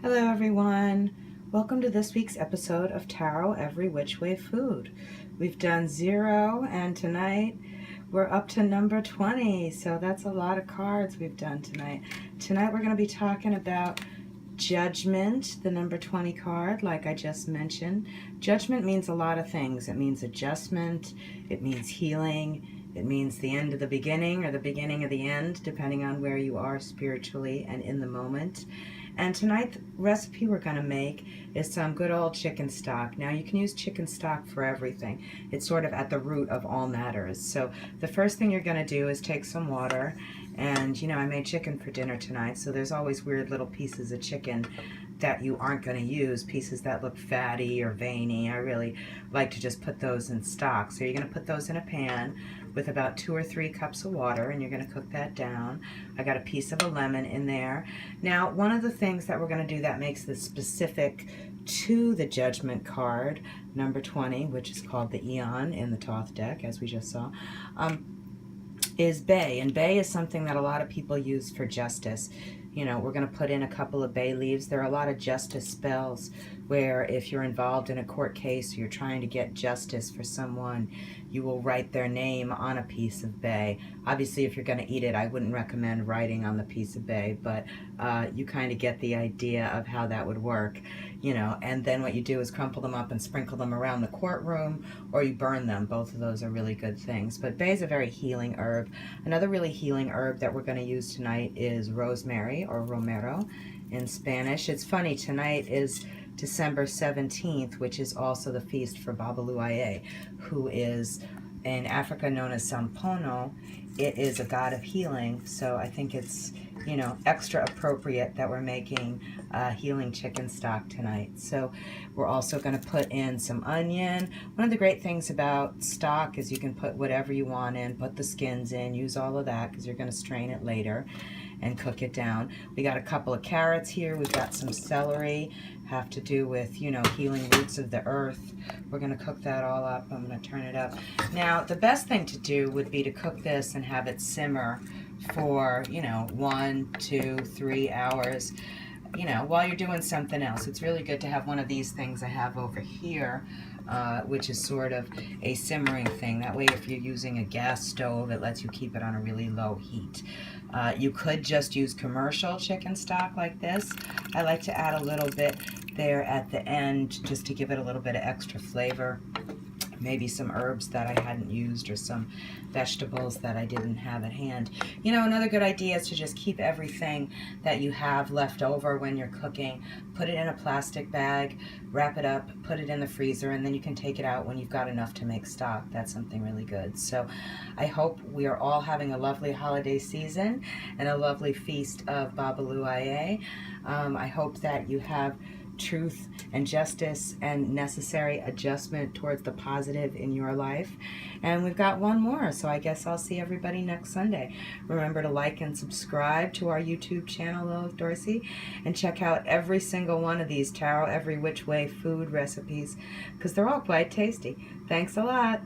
Hello everyone. Welcome to this week's episode of Tarot Every Which Way Food. We've done 0 and tonight we're up to number 20, so that's a lot of cards we've done tonight. Tonight we're going to be talking about Judgment, the number 20 card, like I just mentioned. Judgment means a lot of things. It means adjustment, it means healing, it means the end of the beginning or the beginning of the end, depending on where you are spiritually and in the moment. And tonight's recipe we're going to make is some good old chicken stock. Now you can use chicken stock for everything. It's sort of at the root of all matters. So the first thing you're going to do is take some water. And you know, I made chicken for dinner tonight, so there's always weird little pieces of chicken that you aren't going to use, pieces that look fatty or veiny. I really like to just put those in stock. So you're going to put those in a pan with about 2 or 3 cups of water, and you're going to cook that down. I got a piece of a lemon in there. Now, one of the things that we're going to do that makes this specific to the Judgment card, number 20, which is called the Eon in the Thoth deck, as we just saw, is bay. And bay is something that a lot of people use for justice. You know, we're going to put in a couple of bay leaves. There are a lot of justice spells where if you're involved in a court case, you're trying to get justice for someone, you will write their name on a piece of bay. Obviously, if you're going to eat it, I wouldn't recommend writing on the piece of bay, but you kind of get the idea of how that would work, you know. And then what you do is crumple them up and sprinkle them around the courtroom, or you burn them. Both of those are really good things. But bay is a very healing herb. Another really healing herb that we're going to use tonight is rosemary, or romero in Spanish. It's funny, tonight is December 17th, which is also the feast for Babaluaye, who is in Africa known as Sampono. It is a god of healing, so I think it's, you know, extra appropriate that we're making healing chicken stock tonight. So we're also going to put in some onion. One of the great things about stock is you can put whatever you want in, put the skins in, use all of that because you're going to strain it later and cook it down. We got a couple of carrots here. We've got some celery, have to do with, you know, healing roots of the earth. We're going to cook that all up. I'm going to turn it up. Now, the best thing to do would be to cook this and have it simmer for, you know, 1, 2, 3 hours, you know, while you're doing something else. It's really good to have one of these things I have over here, which is sort of a simmering thing. That way, if you're using a gas stove, it lets you keep it on a really low heat. You could just use commercial chicken stock like this. I like to add a little bit there at the end just to give it a little bit of extra flavor. Maybe some herbs that I hadn't used or some vegetables that I didn't have at hand. You know, another good idea is to just keep everything that you have left over when you're cooking. Put it in a plastic bag, wrap it up, put it in the freezer, and then you can take it out when you've got enough to make stock. That's something really good. So I hope we are all having a lovely holiday season and a lovely feast of Babaluaye. I hope that you have truth and justice and necessary adjustment towards the positive in your life. And we've got one more, so I guess I'll see everybody next Sunday. Remember to like and subscribe to our YouTube channel, Lilith Dorsey, and check out every single one of these Tarot Every Which Way food recipes because they're all quite tasty. Thanks a lot.